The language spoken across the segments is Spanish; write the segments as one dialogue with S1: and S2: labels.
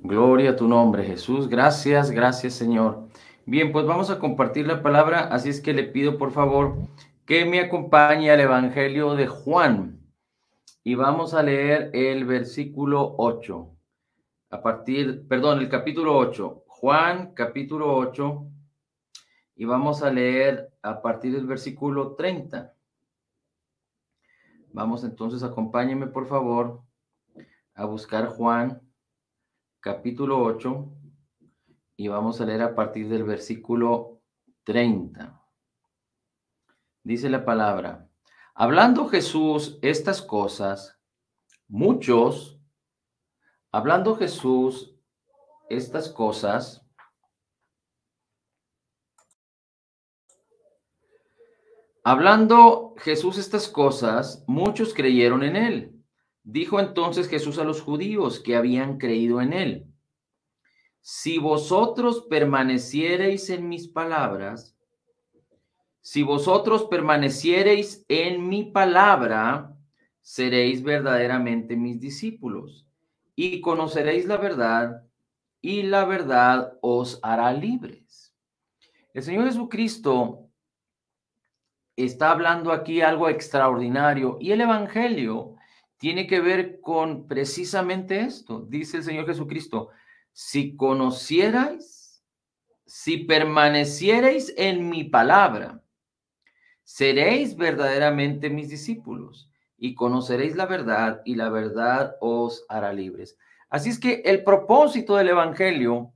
S1: Gloria a tu nombre, Jesús. Gracias, gracias, Señor. Bien, pues vamos a compartir la palabra, así es que le pido por favor que me acompañe al Evangelio de Juan y vamos a leer el versículo 8. El capítulo 8. Juan, capítulo 8, y vamos a leer a partir del versículo 30. Vamos entonces, acompáñenme por favor a buscar Juan, capítulo 8. Y vamos a leer a partir del versículo 30. Dice la palabra: hablando Jesús estas cosas, muchos, hablando Jesús estas cosas, hablando Jesús estas cosas, muchos creyeron en él. Dijo entonces Jesús a los judíos que habían creído en él: si vosotros permaneciereis en mis palabras, si vosotros permaneciereis en mi palabra, seréis verdaderamente mis discípulos y conoceréis la verdad, y la verdad os hará libres. El Señor Jesucristo está hablando aquí algo extraordinario y el Evangelio tiene que ver con precisamente esto. Dice el Señor Jesucristo: si conocierais, si permanecierais en mi palabra, seréis verdaderamente mis discípulos y conoceréis la verdad, y la verdad os hará libres. Así es que el propósito del Evangelio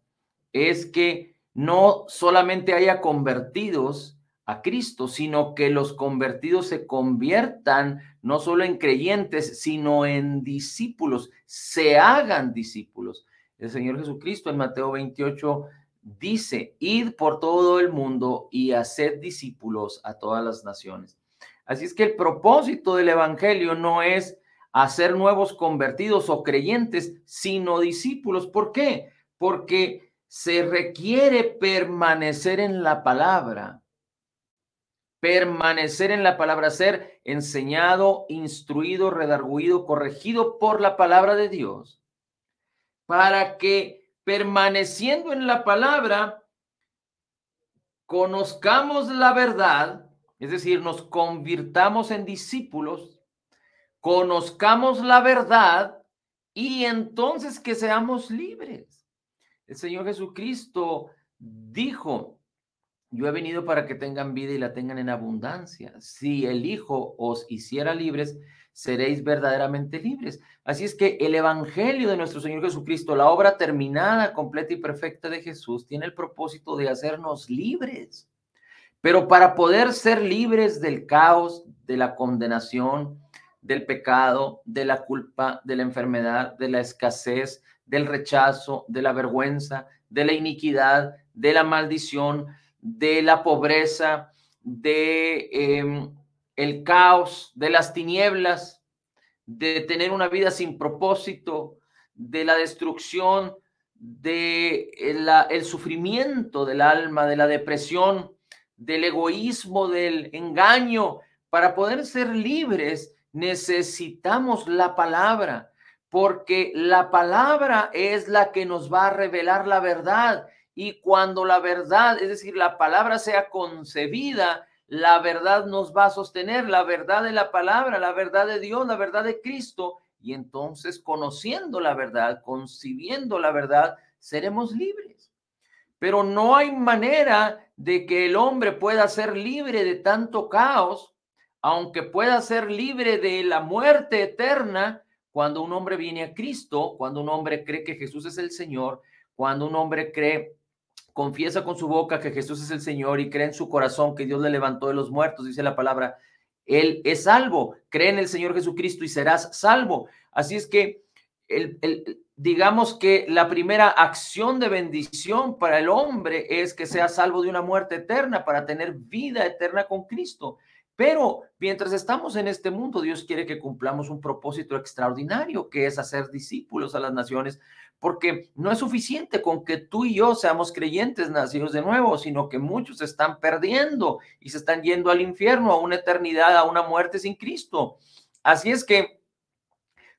S1: es que no solamente haya convertidos a Cristo, sino que los convertidos se conviertan no solo en creyentes, sino en discípulos, se hagan discípulos. El Señor Jesucristo en Mateo 28 dice: id por todo el mundo y haced discípulos a todas las naciones. Así es que el propósito del Evangelio no es hacer nuevos convertidos o creyentes, sino discípulos. ¿Por qué? Porque se requiere permanecer en la palabra, ser enseñado, instruido, redarguido, corregido por la palabra de Dios, para que permaneciendo en la palabra conozcamos la verdad, es decir, nos convirtamos en discípulos, conozcamos la verdad y entonces que seamos libres. El Señor Jesucristo dijo: yo he venido para que tengan vida y la tengan en abundancia. Si el Hijo os hiciera libres, seréis verdaderamente libres. Así es que el Evangelio de nuestro Señor Jesucristo, la obra terminada, completa y perfecta de Jesús, tiene el propósito de hacernos libres. Pero para poder ser libres del caos, de la condenación, del pecado, de la culpa, de la enfermedad, de la escasez, del rechazo, de la vergüenza, de la iniquidad, de la maldición, de la pobreza, de el caos, de las tinieblas, de tener una vida sin propósito, de la destrucción, de el sufrimiento del alma, de la depresión, del egoísmo, del engaño. Para poder ser libres necesitamos la palabra, porque la palabra es la que nos va a revelar la verdad. Y cuando la verdad, es decir, la palabra sea concebida, la verdad nos va a sostener, la verdad de la palabra, la verdad de Dios, la verdad de Cristo. Y entonces, conociendo la verdad, concibiendo la verdad, seremos libres. Pero no hay manera de que el hombre pueda ser libre de tanto caos, aunque pueda ser libre de la muerte eterna, cuando un hombre viene a Cristo, cuando un hombre cree que Jesús es el Señor, cuando un hombre confiesa con su boca que Jesús es el Señor y cree en su corazón que Dios le levantó de los muertos, dice la palabra, él es salvo. Cree en el Señor Jesucristo y serás salvo. Así es que digamos que la primera acción de bendición para el hombre es que sea salvo de una muerte eterna para tener vida eterna con Cristo. Pero mientras estamos en este mundo, Dios quiere que cumplamos un propósito extraordinario, que es hacer discípulos a las naciones, porque no es suficiente con que tú y yo seamos creyentes nacidos de nuevo, sino que muchos se están perdiendo y se están yendo al infierno, a una eternidad, a una muerte sin Cristo. Así es que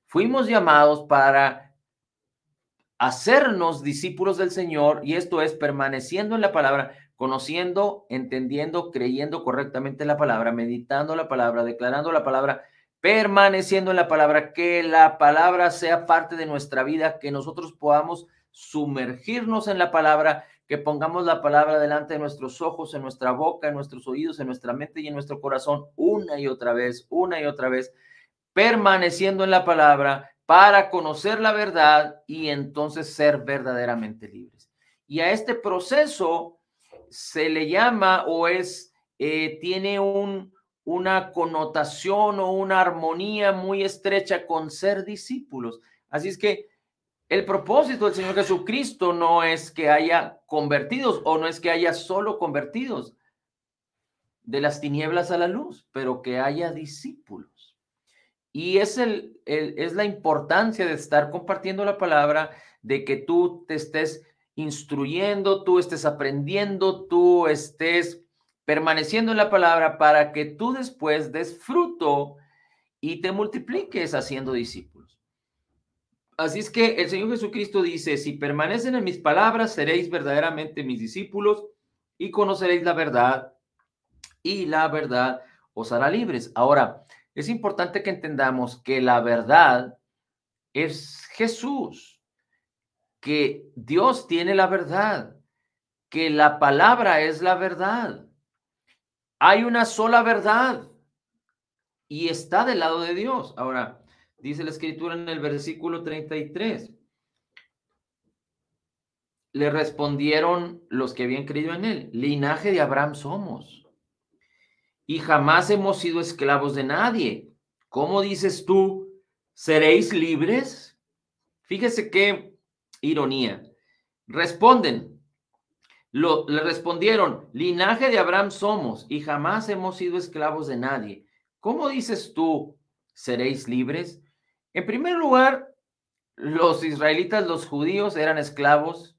S1: fuimos llamados para hacernos discípulos del Señor, y esto es permaneciendo en la palabra, conociendo, entendiendo, creyendo correctamente la palabra, meditando la palabra, declarando la palabra, permaneciendo en la palabra, que la palabra sea parte de nuestra vida, que nosotros podamos sumergirnos en la palabra, que pongamos la palabra delante de nuestros ojos, en nuestra boca, en nuestros oídos, en nuestra mente y en nuestro corazón, una y otra vez, permaneciendo en la palabra para conocer la verdad y entonces ser verdaderamente libres. Y a este proceso se le llama tiene una connotación o una armonía muy estrecha con ser discípulos. Así es que el propósito del Señor Jesucristo no es que haya convertidos o no es que haya solo convertidos de las tinieblas a la luz, pero que haya discípulos. Y es la importancia de estar compartiendo la palabra, de que tú te estés instruyendo, tú estés aprendiendo, tú estés permaneciendo en la palabra para que tú después des fruto y te multipliques haciendo discípulos. Así es que el Señor Jesucristo dice, si permanecen en mis palabras, seréis verdaderamente mis discípulos y conoceréis la verdad y la verdad os hará libres. Ahora, es importante que entendamos que la verdad es Jesús, que Dios tiene la verdad, que la palabra es la verdad. Hay una sola verdad y está del lado de Dios. Ahora, dice la Escritura en el versículo 33. Le respondieron los que habían creído en él, linaje de Abraham somos y jamás hemos sido esclavos de nadie. ¿Cómo dices tú, seréis libres? Fíjese qué ironía. Le respondieron, linaje de Abraham somos y jamás hemos sido esclavos de nadie. ¿Cómo dices tú, seréis libres? En primer lugar, los israelitas, los judíos, eran esclavos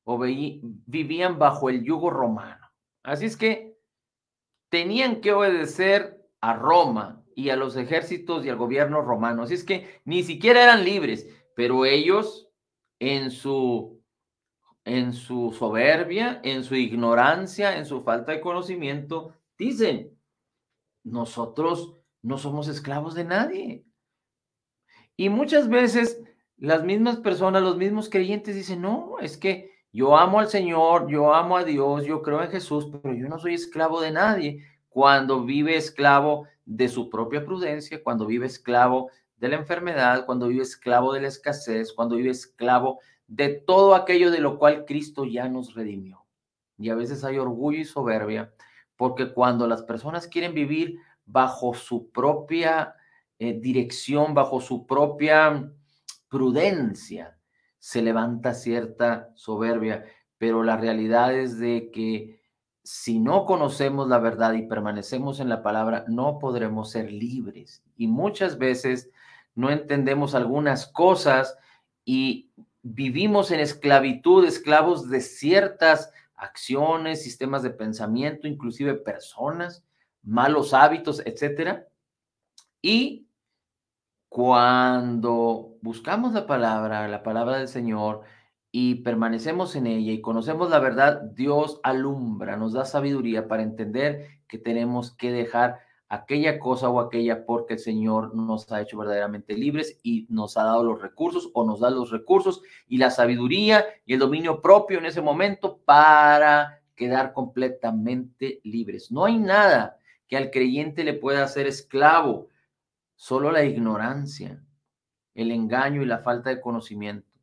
S1: o vivían bajo el yugo romano. Así es que tenían que obedecer a Roma y a los ejércitos y al gobierno romano. Así es que ni siquiera eran libres, pero ellos en su soberbia, en su ignorancia, en su falta de conocimiento, dicen, nosotros no somos esclavos de nadie. Y muchas veces las mismas personas, los mismos creyentes dicen, no, es que yo amo al Señor, yo amo a Dios, yo creo en Jesús, pero yo no soy esclavo de nadie. Cuando vive esclavo de su propia prudencia, cuando vive esclavo de la enfermedad, cuando vive esclavo de la escasez, cuando vive esclavo de todo aquello de lo cual Cristo ya nos redimió. Y a veces hay orgullo y soberbia, porque cuando las personas quieren vivir bajo su propia dirección, bajo su propia prudencia, se levanta cierta soberbia, pero la realidad es de que si no conocemos la verdad y permanecemos en la palabra, no podremos ser libres. Y muchas veces no entendemos algunas cosas y vivimos en esclavitud, esclavos de ciertas acciones, sistemas de pensamiento, inclusive personas, malos hábitos, etcétera. Y cuando buscamos la palabra del Señor, y permanecemos en ella y conocemos la verdad, Dios alumbra, nos da sabiduría para entender que tenemos que dejar aquella cosa o aquella porque el Señor nos ha hecho verdaderamente libres y nos ha dado los recursos o nos da los recursos y la sabiduría y el dominio propio en ese momento para quedar completamente libres. No hay nada que al creyente le pueda hacer esclavo, solo la ignorancia, el engaño y la falta de conocimiento.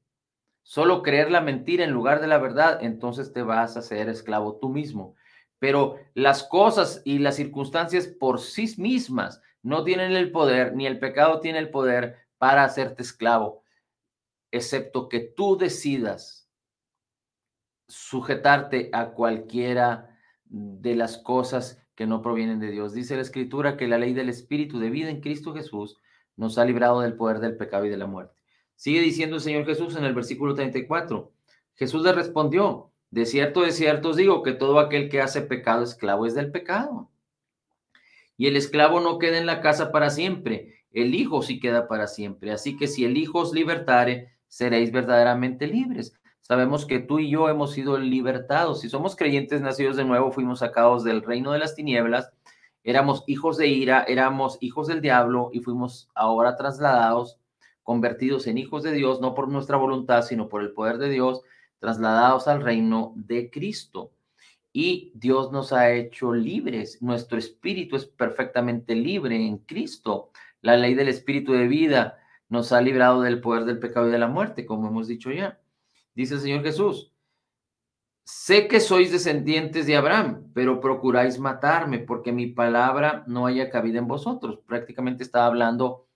S1: Solo creer la mentira en lugar de la verdad, entonces te vas a hacer esclavo tú mismo. Pero las cosas y las circunstancias por sí mismas no tienen el poder, ni el pecado tiene el poder para hacerte esclavo, excepto que tú decidas sujetarte a cualquiera de las cosas que no provienen de Dios. Dice la Escritura que la ley del Espíritu de vida en Cristo Jesús nos ha librado del poder del pecado y de la muerte. Sigue diciendo el Señor Jesús en el versículo 34. Jesús le respondió, de cierto os digo que todo aquel que hace pecado, esclavo es del pecado. Y el esclavo no queda en la casa para siempre, el Hijo sí queda para siempre. Así que si el Hijo os libertare, seréis verdaderamente libres. Sabemos que tú y yo hemos sido libertados. Si somos creyentes nacidos de nuevo, fuimos sacados del reino de las tinieblas, éramos hijos de ira, éramos hijos del diablo y fuimos ahora trasladados, convertidos en hijos de Dios, no por nuestra voluntad, sino por el poder de Dios, trasladados al reino de Cristo. Y Dios nos ha hecho libres. Nuestro espíritu es perfectamente libre en Cristo. La ley del espíritu de vida nos ha librado del poder del pecado y de la muerte, como hemos dicho ya. Dice el Señor Jesús: sé que sois descendientes de Abraham, pero procuráis matarme, porque mi palabra no haya cabida en vosotros. Prácticamente está hablando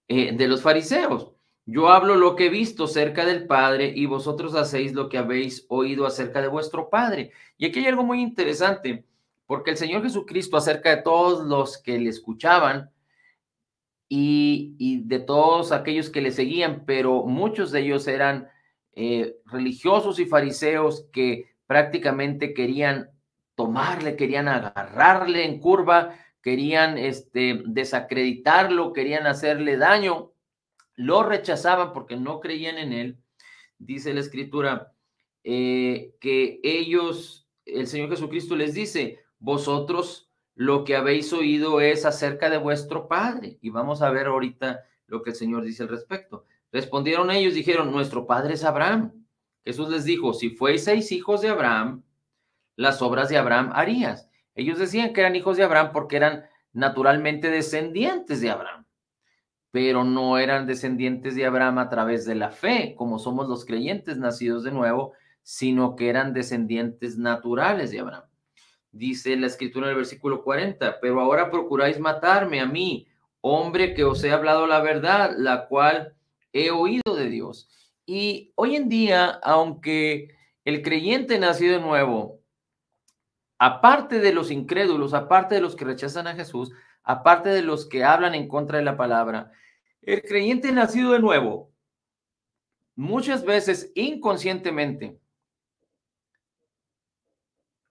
S1: de los fariseos. Yo hablo lo que he visto cerca del Padre y vosotros hacéis lo que habéis oído acerca de vuestro Padre. Y aquí hay algo muy interesante, porque el Señor Jesucristo, acerca de todos los que le escuchaban y de todos aquellos que le seguían, pero muchos de ellos eran religiosos y fariseos que prácticamente querían tomarle, querían agarrarle en curva, querían desacreditarlo, querían hacerle daño, lo rechazaban porque no creían en él. Dice la Escritura que ellos, el Señor Jesucristo les dice: vosotros lo que habéis oído es acerca de vuestro Padre. Y vamos a ver ahorita lo que el Señor dice al respecto. Respondieron ellos, dijeron: nuestro Padre es Abraham. Jesús les dijo: si fueseis hijos de Abraham, las obras de Abraham harías. Ellos decían que eran hijos de Abraham porque eran naturalmente descendientes de Abraham, pero no eran descendientes de Abraham a través de la fe, como somos los creyentes nacidos de nuevo, sino que eran descendientes naturales de Abraham. Dice la Escritura en el versículo 40, pero ahora procuráis matarme a mí, hombre que os he hablado la verdad, la cual he oído de Dios. Y hoy en día, aunque el creyente nacido de nuevo, aparte de los incrédulos, aparte de los que rechazan a Jesús, aparte de los que hablan en contra de la palabra, el creyente nacido de nuevo, muchas veces inconscientemente,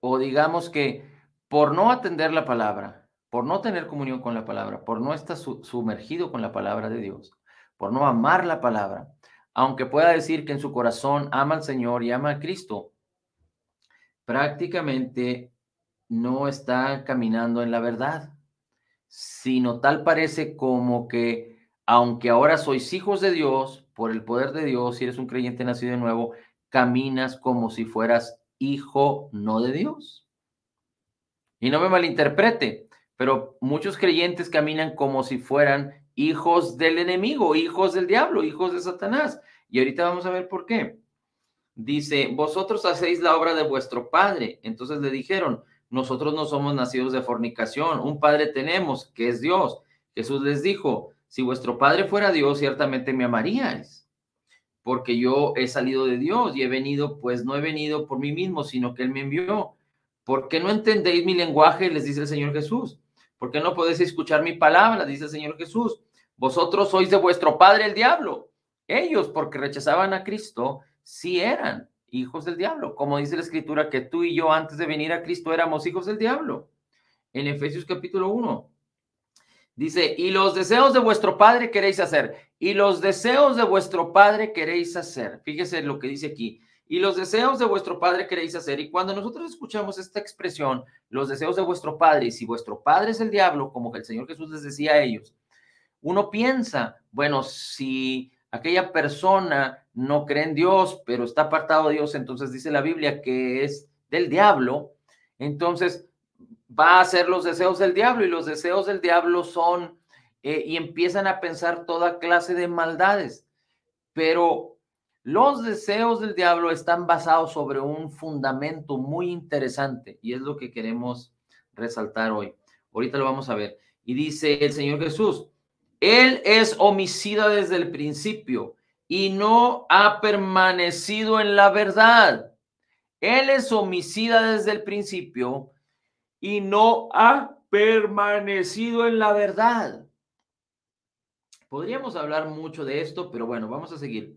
S1: o digamos que por no atender la palabra, por no tener comunión con la palabra, por no estar sumergido con la palabra de Dios, por no amar la palabra, aunque pueda decir que en su corazón ama al Señor y ama a Cristo, prácticamente no está caminando en la verdad, sino tal parece como que, aunque ahora sois hijos de Dios, por el poder de Dios, si eres un creyente nacido de nuevo, caminas como si fueras hijo no de Dios. Y no me malinterprete, pero muchos creyentes caminan como si fueran hijos del enemigo, hijos del diablo, hijos de Satanás. Y ahorita vamos a ver por qué. Dice: vosotros hacéis la obra de vuestro padre. Entonces le dijeron: nosotros no somos nacidos de fornicación, un padre tenemos, que es Dios. Jesús les dijo: si vuestro padre fuera Dios, ciertamente me amaríais, porque yo he salido de Dios y he venido, pues no he venido por mí mismo, sino que Él me envió. ¿Por qué no entendéis mi lenguaje?, les dice el Señor Jesús. ¿Por qué no podéis escuchar mi palabra?, dice el Señor Jesús. Vosotros sois de vuestro padre el diablo. Ellos, porque rechazaban a Cristo, sí eran hijos del diablo, como dice la Escritura, que tú y yo antes de venir a Cristo éramos hijos del diablo. En Efesios capítulo 1 dice: y los deseos de vuestro padre queréis hacer, y los deseos de vuestro padre queréis hacer. Fíjese lo que dice aquí: y los deseos de vuestro padre queréis hacer. Y cuando nosotros escuchamos esta expresión, los deseos de vuestro padre, y si vuestro padre es el diablo, como que el Señor Jesús les decía a ellos, uno piensa, bueno, si aquella persona no cree en Dios, pero está apartado de Dios, entonces dice la Biblia que es del diablo, entonces va a hacer los deseos del diablo, y los deseos del diablo son, y empiezan a pensar toda clase de maldades, pero los deseos del diablo están basados sobre un fundamento muy interesante, y es lo que queremos resaltar hoy. Ahorita lo vamos a ver. Y dice el Señor Jesús: Él es homicida desde el principio y no ha permanecido en la verdad. Él es homicida desde el principio y no ha permanecido en la verdad. Podríamos hablar mucho de esto, pero bueno, vamos a seguir.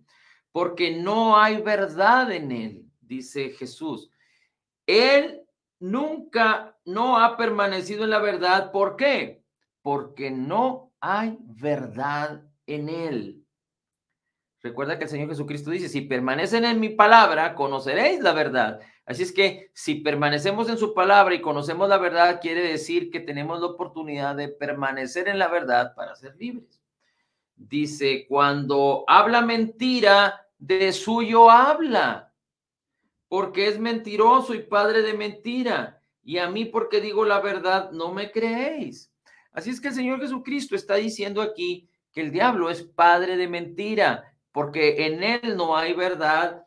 S1: Porque no hay verdad en él, dice Jesús. Él nunca no ha permanecido en la verdad. ¿Por qué? Porque no hay verdad en él. Recuerda que el Señor Jesucristo dice, si permanecen en mi palabra, conoceréis la verdad. Así es que si permanecemos en su palabra y conocemos la verdad, quiere decir que tenemos la oportunidad de permanecer en la verdad para ser libres. Dice, cuando habla mentira, de suyo habla, porque es mentiroso y padre de mentira. Y a mí, porque digo la verdad, no me creéis. Así es que el Señor Jesucristo está diciendo aquí que el diablo es padre de mentira, porque en él no hay verdad,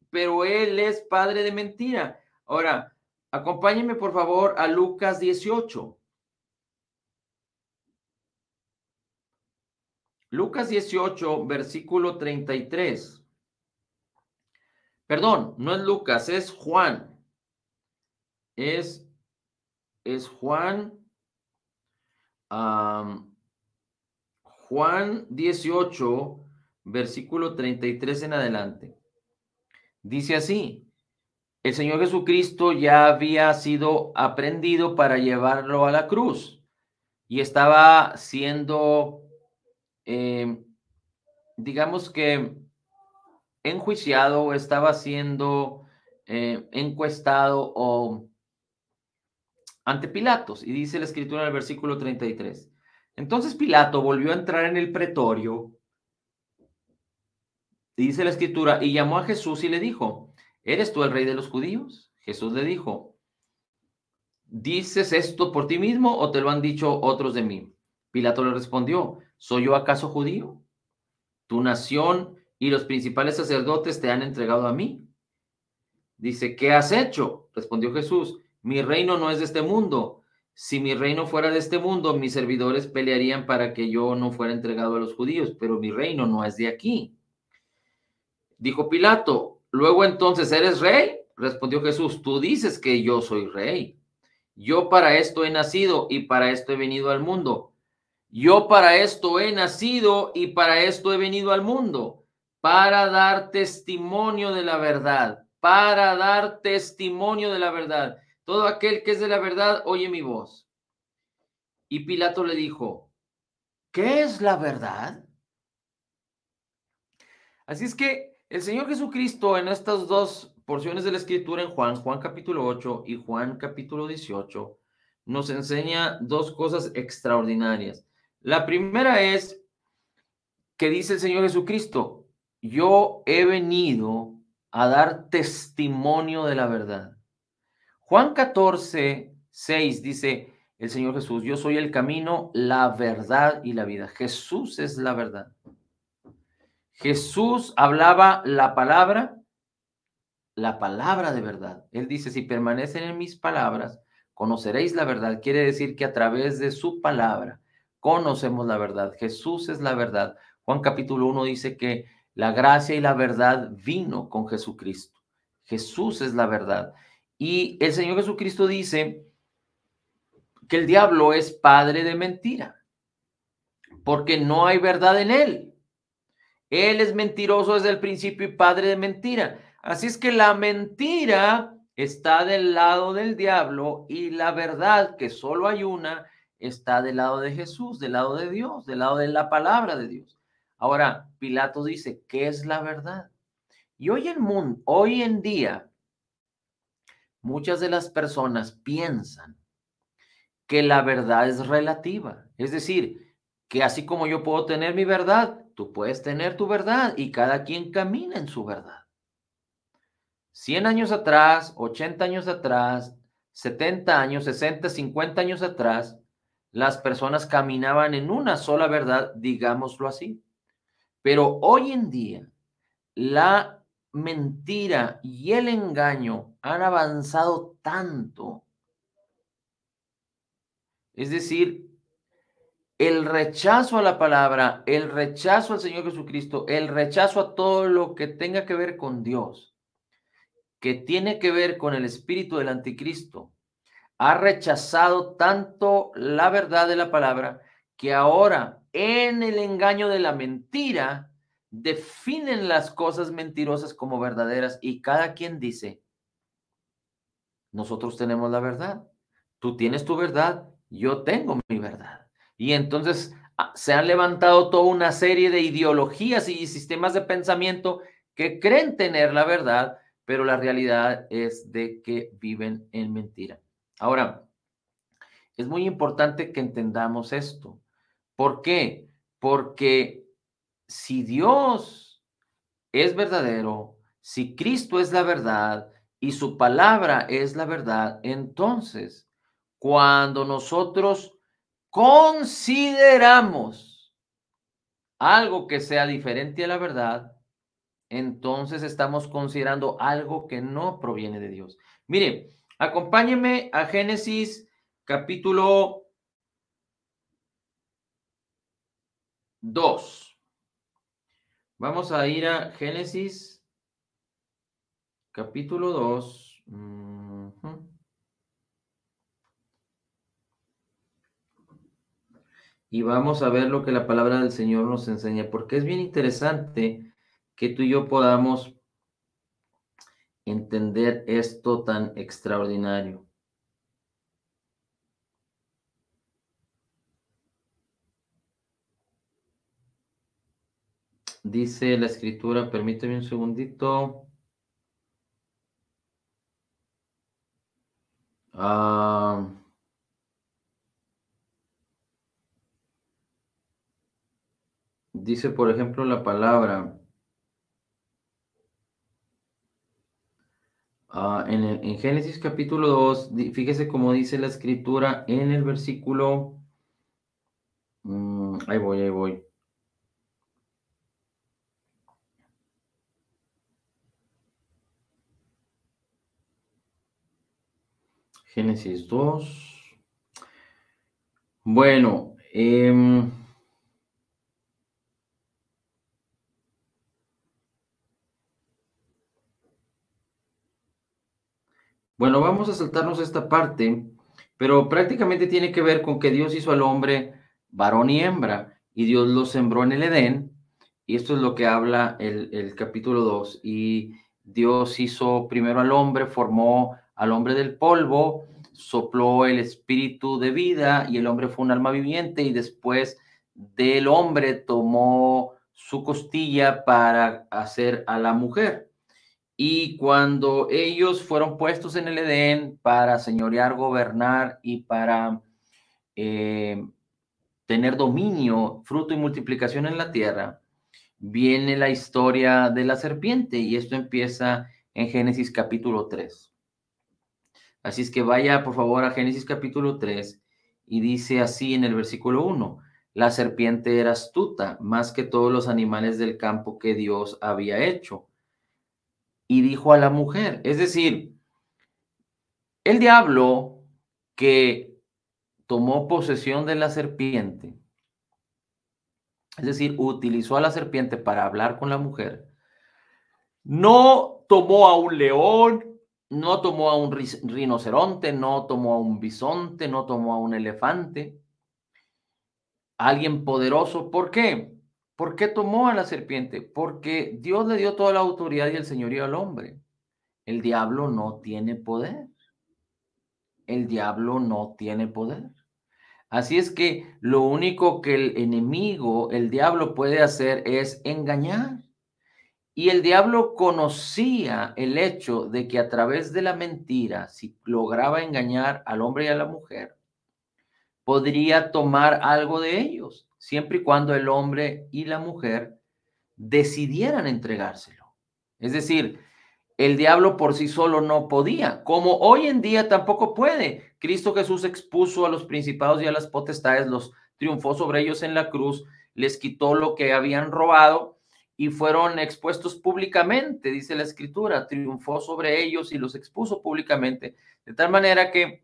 S1: pero él es padre de mentira. Ahora, acompáñenme por favor a Lucas 18. Lucas 18, versículo 33. Perdón, no es Lucas, es Juan. Es Juan, Juan 18, versículo 33 en adelante. Dice así, el Señor Jesucristo ya había sido aprehendido para llevarlo a la cruz y estaba siendo, digamos que, enjuiciado, estaba siendo encuestado o ante Pilatos. Y dice la escritura en el versículo 33. Entonces Pilato volvió a entrar en el pretorio, dice la escritura, y llamó a Jesús y le dijo, ¿eres tú el rey de los judíos? Jesús le dijo, ¿dices esto por ti mismo o te lo han dicho otros de mí? Pilato le respondió, ¿soy yo acaso judío? Tu nación y los principales sacerdotes te han entregado a mí. Dice, ¿qué has hecho? Respondió Jesús, mi reino no es de este mundo. Si mi reino fuera de este mundo, mis servidores pelearían para que yo no fuera entregado a los judíos, pero mi reino no es de aquí. Dijo Pilato, luego entonces, ¿eres rey? Respondió Jesús, tú dices que yo soy rey. Yo para esto he nacido y para esto he venido al mundo. Yo para esto he nacido y para esto he venido al mundo, para dar testimonio de la verdad, para dar testimonio de la verdad. Todo aquel que es de la verdad, oye mi voz. Y Pilato le dijo, ¿qué es la verdad? Así es que el Señor Jesucristo en estas dos porciones de la Escritura, en Juan capítulo 8 y Juan capítulo 18, nos enseña dos cosas extraordinarias. La primera es que dice el Señor Jesucristo, yo he venido a dar testimonio de la verdad. Juan 14, 6 dice el Señor Jesús, yo soy el camino, la verdad y la vida. Jesús es la verdad. Jesús hablaba la palabra de verdad. Él dice, si permanecen en mis palabras, conoceréis la verdad. Quiere decir que a través de su palabra conocemos la verdad. Jesús es la verdad. Juan capítulo 1 dice que la gracia y la verdad vino con Jesucristo. Jesús es la verdad. Y el Señor Jesucristo dice que el diablo es padre de mentira, porque no hay verdad en él. Él es mentiroso desde el principio y padre de mentira. Así es que la mentira está del lado del diablo y la verdad, que solo hay una, está del lado de Jesús, del lado de Dios, del lado de la palabra de Dios. Ahora, Pilato dice, ¿qué es la verdad? Y hoy en día, muchas de las personas piensan que la verdad es relativa. Es decir, que así como yo puedo tener mi verdad, tú puedes tener tu verdad y cada quien camina en su verdad. 100 años atrás, 80 años atrás, 70 años, 60, 50 años atrás, las personas caminaban en una sola verdad, digámoslo así. Pero hoy en día, la mentira y el engaño han avanzado tanto. Es decir, el rechazo a la palabra, el rechazo al Señor Jesucristo, el rechazo a todo lo que tenga que ver con Dios, que tiene que ver con el espíritu del anticristo, ha rechazado tanto la verdad de la palabra que ahora en el engaño de la mentira definen las cosas mentirosas como verdaderas y cada quien dice, nosotros tenemos la verdad, tú tienes tu verdad, yo tengo mi verdad. Y entonces Se han levantado toda una serie de ideologías y sistemas de pensamiento que creen tener la verdad, pero la realidad es de que viven en mentira. Ahora, es muy importante que entendamos esto. ¿Por qué? Porque si Dios es verdadero, si Cristo es la verdad y su palabra es la verdad, entonces, cuando nosotros consideramos algo que sea diferente a la verdad, entonces estamos considerando algo que no proviene de Dios. Mire, acompáñeme a Génesis capítulo 2. Vamos a ir a Génesis capítulo 2. Y vamos a ver lo que la palabra del Señor nos enseña, porque es bien interesante que tú y yo podamos entender esto tan extraordinario. Dice la escritura, permíteme un segundito. Dice, por ejemplo, la palabra en Génesis capítulo 2, fíjese cómo dice la escritura en el versículo. Ahí voy, ahí voy. Génesis 2. Bueno, bueno, vamos a saltarnos esta parte, pero prácticamente tiene que ver con que Dios hizo al hombre varón y hembra, y Dios lo sembró en el Edén, y esto es lo que habla el capítulo 2. Y Dios hizo primero al hombre, formó al hombre del polvo, sopló el espíritu de vida, y el hombre fue un alma viviente, y después del hombre tomó su costilla para hacer a la mujer. Y cuando ellos fueron puestos en el Edén para señorear, gobernar y para eh, tener dominio, fruto y multiplicación en la tierra, viene la historia de la serpiente, y esto empieza en Génesis capítulo 3. Así es que vaya por favor a Génesis capítulo 3 y dice así en el versículo 1: la serpiente era astuta más que todos los animales del campo que Dios había hecho, y dijo a la mujer, es decir, el diablo que tomó posesión de la serpiente, es decir, utilizó a la serpiente para hablar con la mujer, no tomó a un león, no tomó a un rinoceronte, no tomó a un bisonte, no tomó a un elefante, alguien poderoso. ¿Por qué? ¿Por qué tomó a la serpiente? Porque Dios le dio toda la autoridad y el señorío al hombre. El diablo no tiene poder. El diablo no tiene poder. Así es que lo único que el enemigo, el diablo, puede hacer es engañar. Y el diablo conocía el hecho de que a través de la mentira, si lograba engañar al hombre y a la mujer, podría tomar algo de ellos, siempre y cuando el hombre y la mujer decidieran entregárselo. Es decir, el diablo por sí solo no podía, como hoy en día tampoco puede. Cristo Jesús expuso a los principados y a las potestades, los triunfó sobre ellos en la cruz, les quitó lo que habían robado y fueron expuestos públicamente, dice la escritura, triunfó sobre ellos y los expuso públicamente, de tal manera que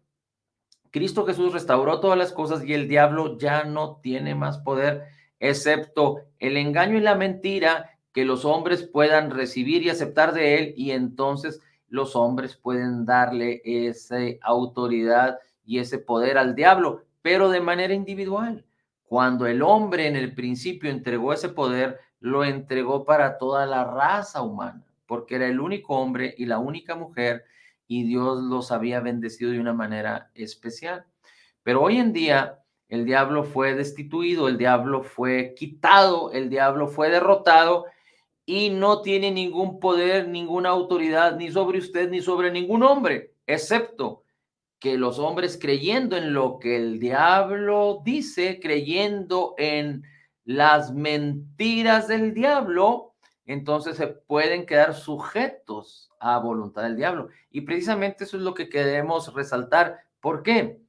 S1: Cristo Jesús restauró todas las cosas y el diablo ya no tiene más poder, excepto el engaño y la mentira que los hombres puedan recibir y aceptar de él, y entonces los hombres pueden darle esa autoridad y ese poder al diablo, pero de manera individual. Cuando el hombre en el principio entregó ese poder, lo entregó para toda la raza humana, porque era el único hombre y la única mujer, y Dios los había bendecido de una manera especial. Pero hoy en día el diablo fue destituido, el diablo fue quitado, el diablo fue derrotado y no tiene ningún poder, ninguna autoridad, ni sobre usted, ni sobre ningún hombre, excepto que los hombres, creyendo en lo que el diablo dice, creyendo en las mentiras del diablo, entonces se pueden quedar sujetos a voluntad del diablo. Y precisamente eso es lo que queremos resaltar. ¿Por qué?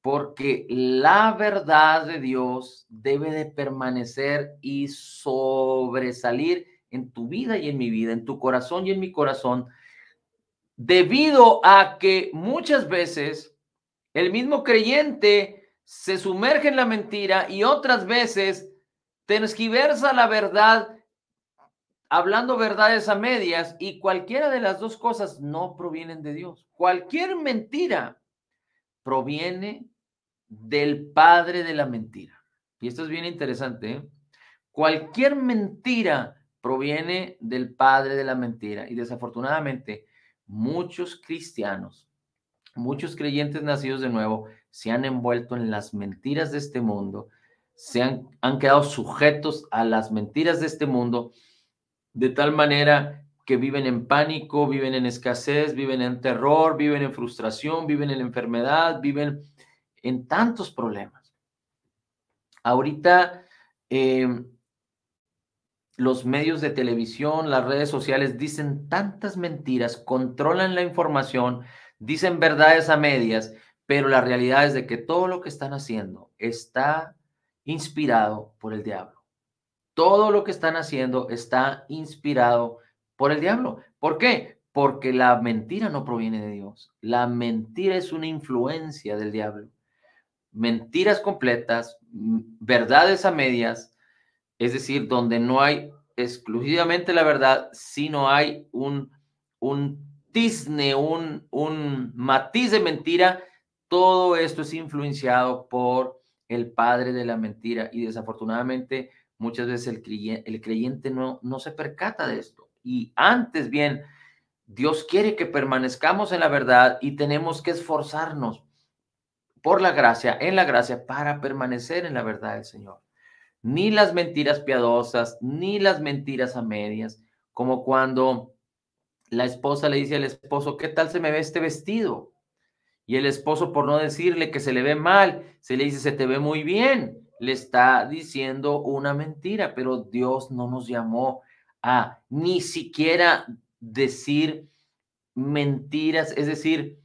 S1: Porque la verdad de Dios debe de permanecer y sobresalir en tu vida y en mi vida, en tu corazón y en mi corazón, debido a que muchas veces el mismo creyente se sumerge en la mentira y otras veces tergiversa la verdad, hablando verdades a medias, y cualquiera de las dos cosas no provienen de Dios. Cualquier mentira proviene del padre de la mentira. Y esto es bien interesante, ¿eh? Cualquier mentira proviene del padre de la mentira. Y desafortunadamente, muchos cristianos, muchos creyentes nacidos de nuevo, se han envuelto en las mentiras de este mundo, han quedado sujetos a las mentiras de este mundo, de tal manera que viven en pánico, viven en escasez, viven en terror, viven en frustración, viven en enfermedad, viven en tantos problemas. Ahorita los medios de televisión, las redes sociales dicen tantas mentiras, controlan la información, dicen verdades a medias, pero la realidad es de que todo lo que están haciendo está inspirado por el diablo. Todo lo que están haciendo está inspirado por el diablo. ¿Por qué? Porque la mentira no proviene de Dios. La mentira es una influencia del diablo. Mentiras completas, verdades a medias, es decir, donde no hay exclusivamente la verdad, sino hay un tizne, un matiz de mentira. Todo esto es influenciado por el padre de la mentira y desafortunadamente muchas veces el creyente no se percata de esto. Y antes bien, Dios quiere que permanezcamos en la verdad y tenemos que esforzarnos por la gracia, en la gracia, para permanecer en la verdad del Señor. Ni las mentiras piadosas, ni las mentiras a medias, como cuando la esposa le dice al esposo, ¿qué tal se me ve este vestido? Y el esposo, por no decirle que se le ve mal, se le dice, se te ve muy bien. Le está diciendo una mentira, pero Dios no nos llamó a ni siquiera decir mentiras, es decir,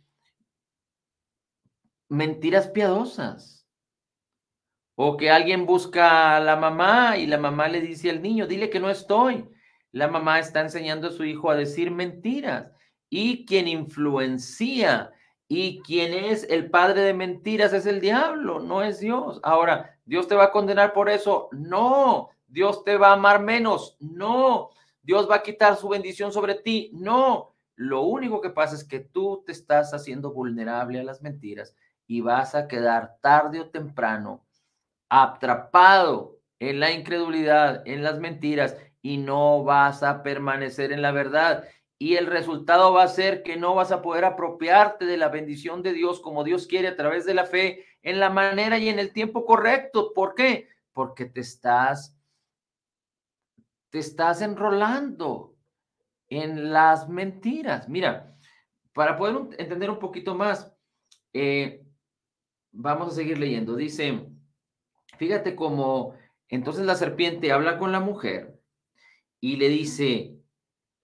S1: mentiras piadosas. O que alguien busca a la mamá y la mamá le dice al niño, dile que no estoy. La mamá está enseñando a su hijo a decir mentiras. Y quien influencia y quien es el padre de mentiras es el diablo, no es Dios. Ahora, ¿Dios te va a condenar por eso? No. ¿Dios te va a amar menos? No. ¿Dios va a quitar su bendición sobre ti? No. Lo único que pasa es que tú te estás haciendo vulnerable a las mentiras y vas a quedar tarde o temprano atrapado en la incredulidad, en las mentiras, y no vas a permanecer en la verdad. Y el resultado va a ser que no vas a poder apropiarte de la bendición de Dios como Dios quiere a través de la fe, en la manera y en el tiempo correcto. ¿Por qué? Porque te estás enrolando en las mentiras. Mira, para poder entender un poquito más, vamos a seguir leyendo. Dice, fíjate cómo entonces la serpiente habla con la mujer y le dice,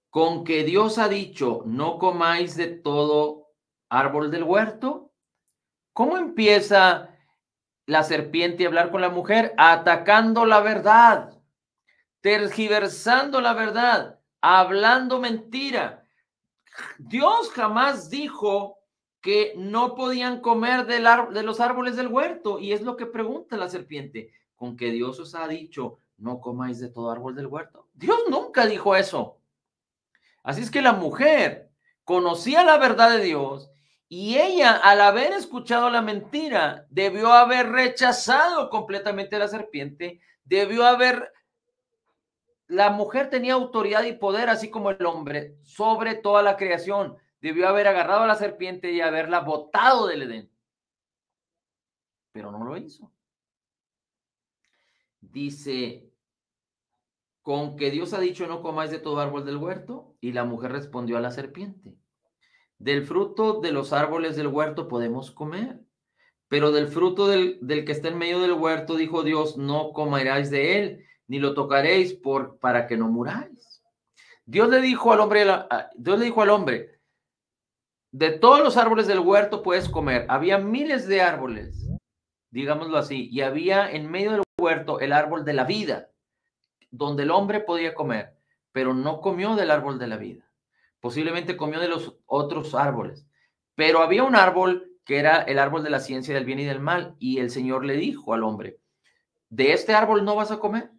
S1: con que Dios ha dicho, no comáis de todo árbol del huerto. ¿Cómo empieza la serpiente a hablar con la mujer? Atacando la verdad, tergiversando la verdad, hablando mentira. Dios jamás dijo que no podían comer de los árboles del huerto. Y es lo que pregunta la serpiente. ¿Con que Dios os ha dicho, no comáis de todo árbol del huerto? Dios nunca dijo eso. Así es que la mujer conocía la verdad de Dios y ella, al haber escuchado la mentira, debió haber rechazado completamente a la serpiente, la mujer tenía autoridad y poder, así como el hombre, sobre toda la creación. Debió haber agarrado a la serpiente y haberla botado del Edén. Pero no lo hizo. dice, con que Dios ha dicho no comáis de todo árbol del huerto, y la mujer respondió a la serpiente, del fruto de los árboles del huerto podemos comer, pero del fruto del que está en medio del huerto, dijo Dios, no comeráis de él, ni lo tocaréis para que no muráis. Dios le dijo al hombre, de todos los árboles del huerto puedes comer. Había miles de árboles, digámoslo así, y había en medio del huerto el árbol de la vida, donde el hombre podía comer, pero no comió del árbol de la vida. Posiblemente comió de los otros árboles, pero había un árbol que era el árbol de la ciencia del bien y del mal, y el Señor le dijo al hombre, de este árbol no vas a comer,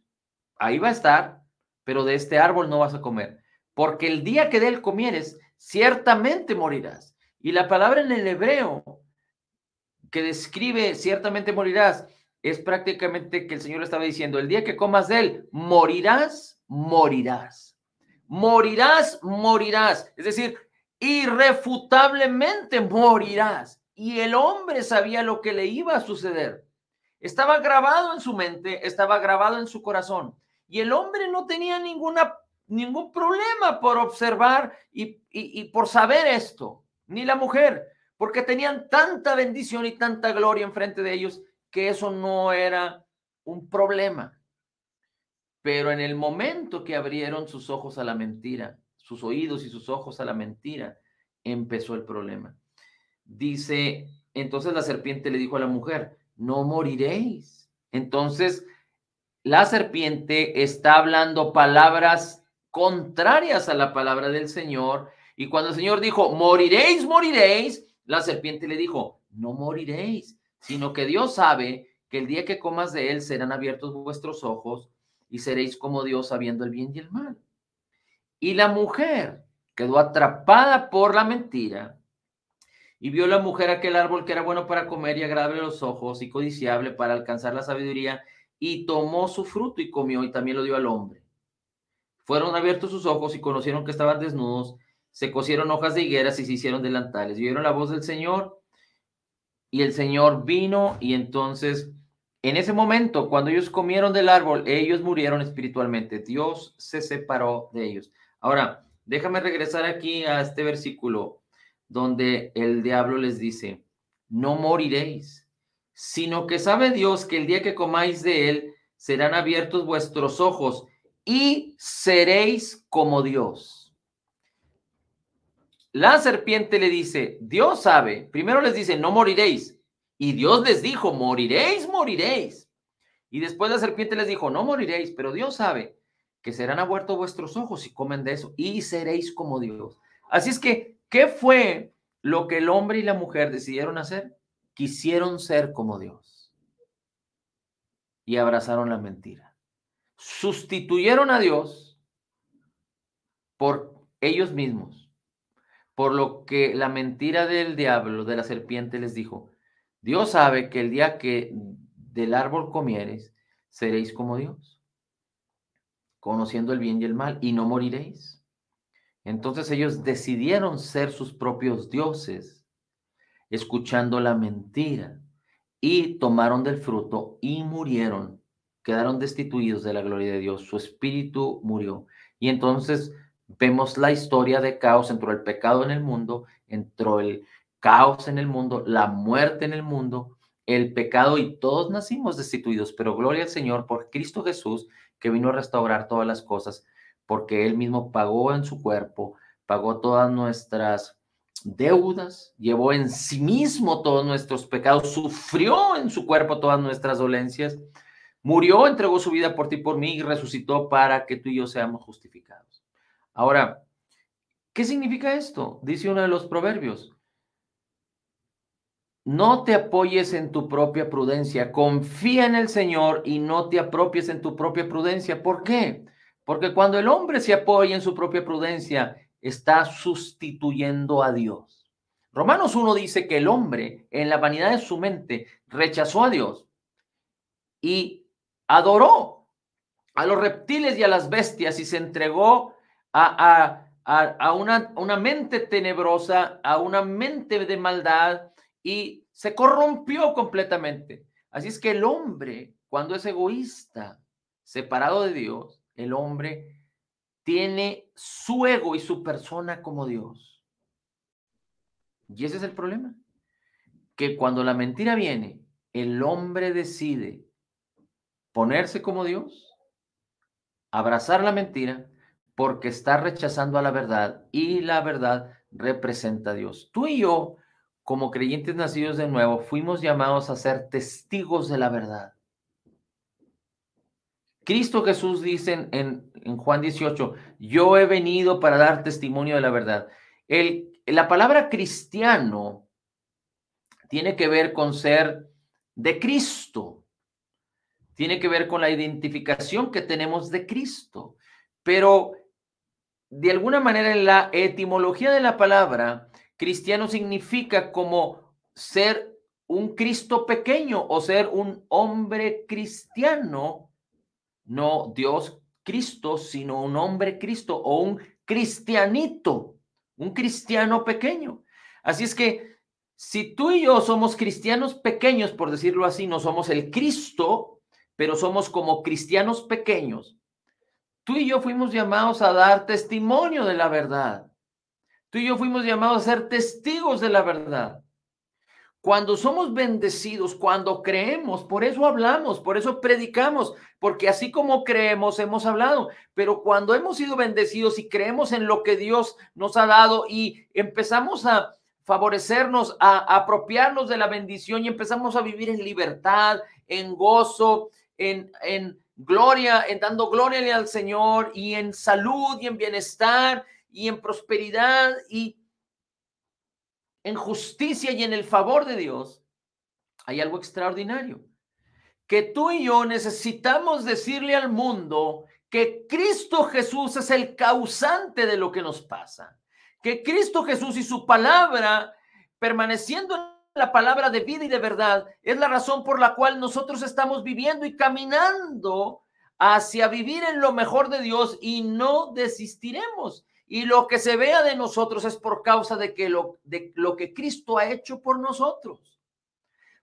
S1: ahí va a estar, pero de este árbol no vas a comer, porque el día que de él comieres, ciertamente morirás. Y la palabra en el hebreo que describe ciertamente morirás es prácticamente que el Señor le estaba diciendo, el día que comas de él, morirás, morirás. Morirás, morirás. Es decir, irrefutablemente morirás. Y el hombre sabía lo que le iba a suceder. Estaba grabado en su mente, estaba grabado en su corazón. Y el hombre no tenía ningún problema por observar y por saber esto, ni la mujer, porque tenían tanta bendición y tanta gloria enfrente de ellos que eso no era un problema. Pero en el momento que abrieron sus ojos a la mentira, sus oídos y sus ojos a la mentira, empezó el problema. Dice, entonces la serpiente le dijo a la mujer, no moriréis. Entonces, la serpiente está hablando palabras contrarias a la palabra del Señor. Y cuando el Señor dijo, moriréis, moriréis, la serpiente le dijo, no moriréis, sino que Dios sabe que el día que comas de él serán abiertos vuestros ojos y seréis como Dios sabiendo el bien y el mal. Y la mujer quedó atrapada por la mentira. Y vio la mujer aquel árbol que era bueno para comer y agradable a los ojos y codiciable para alcanzar la sabiduría, y tomó su fruto y comió y también lo dio al hombre. Fueron abiertos sus ojos y conocieron que estaban desnudos, se cosieron hojas de higueras y se hicieron delantales. Y oyeron la voz del Señor y el Señor vino, y entonces en ese momento, cuando ellos comieron del árbol, ellos murieron espiritualmente. Dios se separó de ellos. Ahora, déjame regresar aquí a este versículo donde el diablo les dice, no moriréis, sino que sabe Dios que el día que comáis de él, serán abiertos vuestros ojos y seréis como Dios. La serpiente le dice, Dios sabe, primero les dice, no moriréis, y Dios les dijo, moriréis, moriréis. Y después la serpiente les dijo, no moriréis, pero Dios sabe que serán abiertos vuestros ojos si comen de eso, y seréis como Dios. Así es que, ¿qué fue lo que el hombre y la mujer decidieron hacer? Quisieron ser como Dios y abrazaron la mentira. Sustituyeron a Dios por ellos mismos, por lo que la mentira del diablo, de la serpiente, les dijo, Dios sabe que el día que del árbol comiereis, seréis como Dios, conociendo el bien y el mal, y no moriréis. Entonces ellos decidieron ser sus propios dioses, escuchando la mentira, y tomaron del fruto y murieron, quedaron destituidos de la gloria de Dios, su espíritu murió. Y entonces vemos la historia de caos, entró el pecado en el mundo, entró el caos en el mundo, la muerte en el mundo, el pecado, y todos nacimos destituidos, pero gloria al Señor por Cristo Jesús, que vino a restaurar todas las cosas, porque él mismo pagó en su cuerpo, pagó todas nuestras deudas, llevó en sí mismo todos nuestros pecados, sufrió en su cuerpo todas nuestras dolencias, murió, entregó su vida por ti y por mí y resucitó para que tú y yo seamos justificados. Ahora, ¿qué significa esto? Dice uno de los proverbios, no te apoyes en tu propia prudencia, confía en el Señor y no te apropies en tu propia prudencia. ¿Por qué? Porque cuando el hombre se apoya en su propia prudencia, está sustituyendo a Dios. Romanos 1 dice que el hombre, en la vanidad de su mente, rechazó a Dios y adoró a los reptiles y a las bestias y se entregó a una mente tenebrosa, a una mente de maldad, y se corrompió completamente. Así es que el hombre, cuando es egoísta, separado de Dios, el hombre tiene su ego y su persona como Dios. Y ese es el problema, que cuando la mentira viene, el hombre decide ponerse como Dios, abrazar la mentira, porque está rechazando a la verdad y la verdad representa a Dios. Tú y yo, como creyentes nacidos de nuevo, fuimos llamados a ser testigos de la verdad. Cristo Jesús dice en Juan 18, yo he venido para dar testimonio de la verdad. La palabra cristiano tiene que ver con ser de Cristo, tiene que ver con la identificación que tenemos de Cristo, pero de alguna manera en la etimología de la palabra, cristiano significa como ser un Cristo pequeño o ser un hombre cristiano, no Dios Cristo, sino un hombre Cristo o un cristianito, un cristiano pequeño. Así es que si tú y yo somos cristianos pequeños, por decirlo así, no somos el Cristo, pero somos como cristianos pequeños. Tú y yo fuimos llamados a dar testimonio de la verdad. Tú y yo fuimos llamados a ser testigos de la verdad. Cuando somos bendecidos, cuando creemos, por eso hablamos, por eso predicamos, porque así como creemos, hemos hablado. Pero cuando hemos sido bendecidos y creemos en lo que Dios nos ha dado y empezamos a favorecernos, a apropiarnos de la bendición y empezamos a vivir en libertad, en gozo, en gloria, en dando gloria al Señor y en salud y en bienestar y en prosperidad y en justicia y en el favor de Dios, hay algo extraordinario, que tú y yo necesitamos decirle al mundo que Cristo Jesús es el causante de lo que nos pasa, que Cristo Jesús y su palabra, permaneciendo en la palabra de vida y de verdad, es la razón por la cual nosotros estamos viviendo y caminando hacia vivir en lo mejor de Dios y no desistiremos. Y lo que se vea de nosotros es por causa de lo que Cristo ha hecho por nosotros.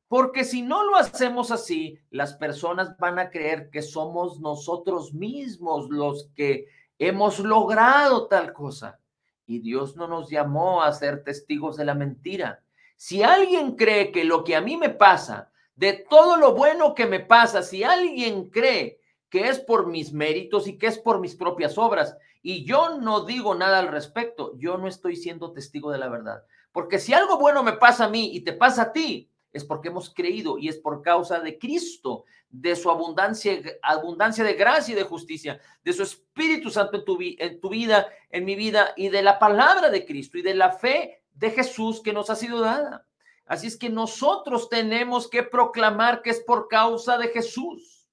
S1: Porque si no lo hacemos así, las personas van a creer que somos nosotros mismos los que hemos logrado tal cosa. Y Dios no nos llamó a ser testigos de la mentira. Si alguien cree que lo que a mí me pasa, de todo lo bueno que me pasa, si alguien cree que es por mis méritos y que es por mis propias obras, y yo no digo nada al respecto, yo no estoy siendo testigo de la verdad. Porque si algo bueno me pasa a mí y te pasa a ti, es porque hemos creído y es por causa de Cristo, de su abundancia de gracia y de justicia, de su Espíritu Santo en tu vida, en mi vida, y de la palabra de Cristo y de la fe de Jesús que nos ha sido dada. Así es que nosotros tenemos que proclamar que es por causa de Jesús.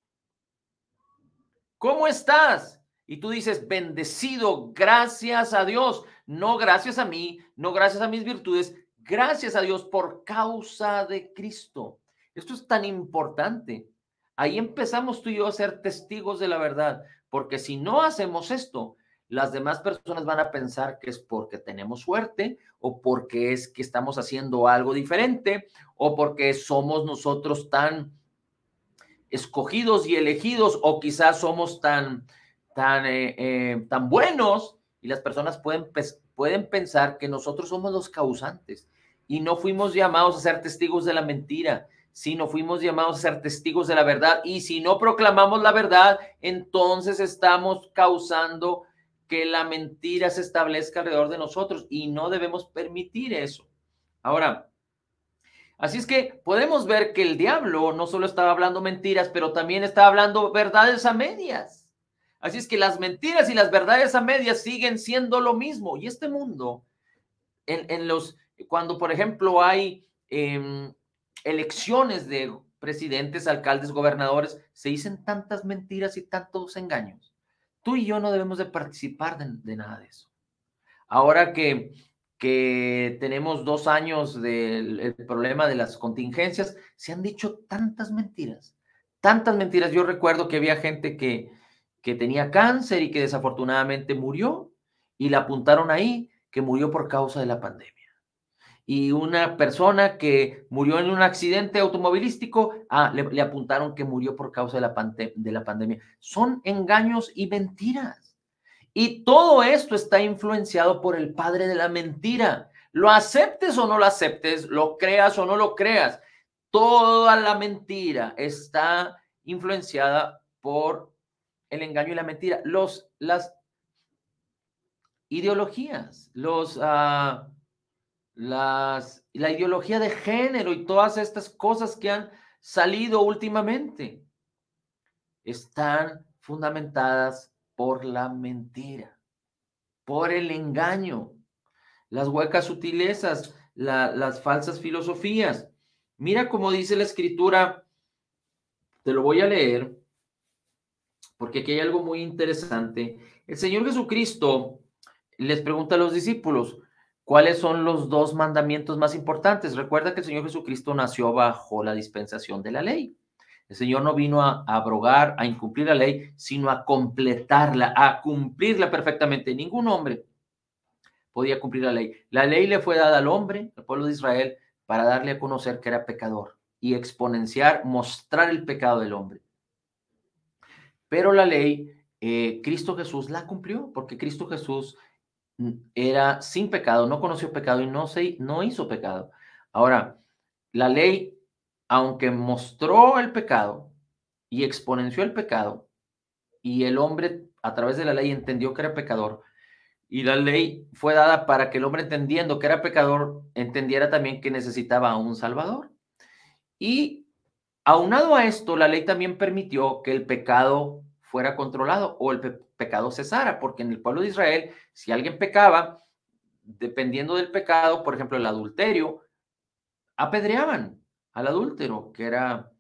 S1: ¿Cómo estás? Y tú dices, bendecido, gracias a Dios, no gracias a mí, no gracias a mis virtudes, gracias a Dios por causa de Cristo. Esto es tan importante. Ahí empezamos tú y yo a ser testigos de la verdad, porque si no hacemos esto, las demás personas van a pensar que es porque tenemos suerte o porque es que estamos haciendo algo diferente o porque somos nosotros tan escogidos y elegidos o quizás somos tan buenos y las personas pueden pensar que nosotros somos los causantes y no fuimos llamados a ser testigos de la mentira, sino fuimos llamados a ser testigos de la verdad. Y si no proclamamos la verdad, entonces estamos causando que la mentira se establezca alrededor de nosotros y no debemos permitir eso. Ahora, así es que podemos ver que el diablo no solo estaba hablando mentiras, pero también estaba hablando verdades a medias. Así es que las mentiras y las verdades a medias siguen siendo lo mismo. Y este mundo, cuando por ejemplo hay elecciones de presidentes, alcaldes, gobernadores, se dicen tantas mentiras y tantos engaños. Tú y yo no debemos de participar de nada de eso. Ahora que tenemos 2 años del problema de las contingencias, se han dicho tantas mentiras, tantas mentiras. Yo recuerdo que había gente que tenía cáncer y que desafortunadamente murió y la apuntaron ahí, que murió por causa de la pandemia. Y una persona que murió en un accidente automovilístico, le apuntaron que murió por causa de la pandemia. Son engaños y mentiras. Y todo esto está influenciado por el padre de la mentira. Lo aceptes o no lo aceptes, lo creas o no lo creas. Toda la mentira está influenciada por el engaño y la mentira. Las ideologías, la ideología de género y todas estas cosas que han salido últimamente están fundamentadas por la mentira, por el engaño, las huecas sutilezas, las falsas filosofías. Mira cómo dice la escritura, te lo voy a leer, porque aquí hay algo muy interesante. El Señor Jesucristo les pregunta a los discípulos, ¿cuáles son los dos mandamientos más importantes? Recuerda que el Señor Jesucristo nació bajo la dispensación de la ley. El Señor no vino a abrogar, a incumplir la ley, sino a completarla, a cumplirla perfectamente. Ningún hombre podía cumplir la ley. La ley le fue dada al hombre, al pueblo de Israel, para darle a conocer que era pecador y exponenciar, mostrar el pecado del hombre. Pero la ley, Cristo Jesús la cumplió, porque Cristo Jesús era sin pecado, no conoció pecado y no hizo pecado. Ahora, la ley, aunque mostró el pecado y exponenció el pecado, y el hombre a través de la ley entendió que era pecador, y la ley fue dada para que el hombre, entendiendo que era pecador, entendiera también que necesitaba a un Salvador. Y aunado a esto, la ley también permitió que el pecado fuera controlado o el pecado cesara, porque en el pueblo de Israel, si alguien pecaba, dependiendo del pecado, por ejemplo, el adulterio, apedreaban al adúltero que era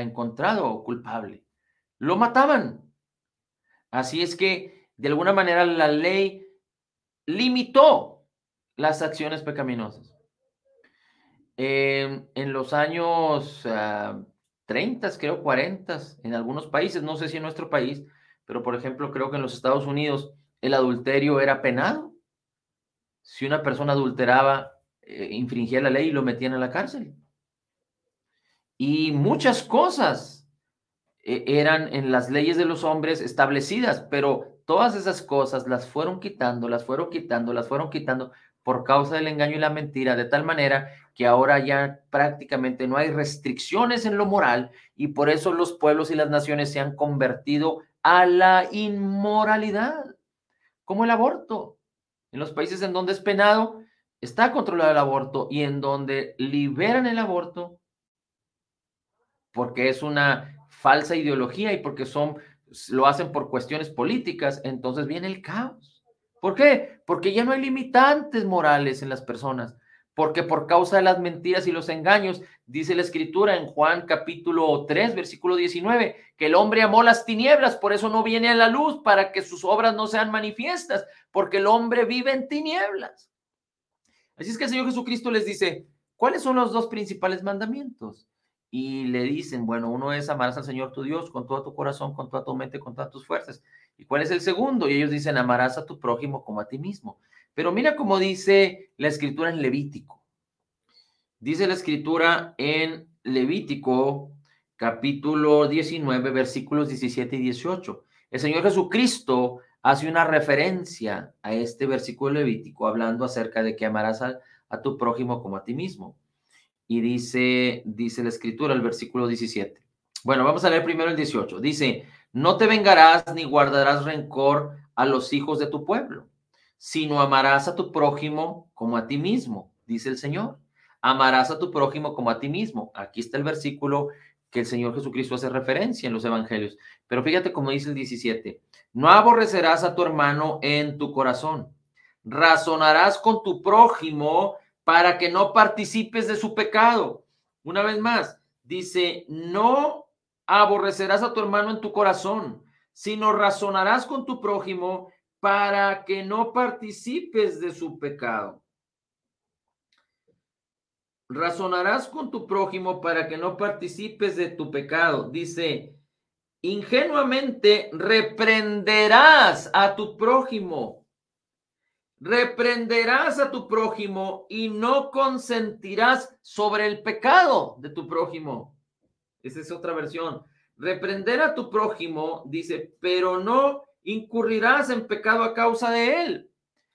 S1: encontrado culpable. Lo mataban. Así es que, de alguna manera, la ley limitó las acciones pecaminosas. En los años 30, creo 40, en algunos países, no sé si en nuestro país, pero por ejemplo, creo que en los Estados Unidos el adulterio era penado. Si una persona adulteraba, infringía la ley y lo metían a la cárcel. Y muchas cosas eran en las leyes de los hombres establecidas, pero todas esas cosas las fueron quitando, las fueron quitando, las fueron quitando por causa del engaño y la mentira, de tal manera que ahora ya prácticamente no hay restricciones en lo moral y por eso los pueblos y las naciones se han convertido a la inmoralidad, como el aborto. En los países en donde es penado, está controlado el aborto y en donde liberan el aborto, porque es una falsa ideología y porque lo hacen por cuestiones políticas, entonces viene el caos. ¿Por qué? Porque ya no hay limitantes morales en las personas, porque por causa de las mentiras y los engaños, dice la escritura en Juan capítulo 3, versículo 19, que el hombre amó las tinieblas, por eso no viene a la luz, para que sus obras no sean manifiestas, porque el hombre vive en tinieblas. Así es que el Señor Jesucristo les dice, ¿cuáles son los dos principales mandamientos? Y le dicen, bueno, uno es amarás al Señor tu Dios con todo tu corazón, con toda tu mente, con todas tus fuerzas. ¿Y cuál es el segundo? Y ellos dicen, amarás a tu prójimo como a ti mismo. Pero mira cómo dice la escritura en Levítico. Dice la escritura en Levítico capítulo 19, versículos 17 y 18. El Señor Jesucristo hace una referencia a este versículo levítico hablando acerca de que amarás a tu prójimo como a ti mismo. Y dice la escritura, el versículo 17. Bueno, vamos a leer primero el 18. Dice, no te vengarás ni guardarás rencor a los hijos de tu pueblo, sino amarás a tu prójimo como a ti mismo, dice el Señor. Amarás a tu prójimo como a ti mismo. Aquí está el versículo que el Señor Jesucristo hace referencia en los evangelios. Pero fíjate cómo dice el 17. No aborrecerás a tu hermano en tu corazón. Razonarás con tu prójimo para que no participes de su pecado. Una vez más, dice, no aborrecerás a tu hermano en tu corazón, sino razonarás con tu prójimo para que no participes de su pecado. Razonarás con tu prójimo para que no participes de tu pecado. Dice, ingenuamente reprenderás a tu prójimo reprenderás a tu prójimo y no consentirás sobre el pecado de tu prójimo. Esa es otra versión. Reprender a tu prójimo, dice, pero no incurrirás en pecado a causa de él.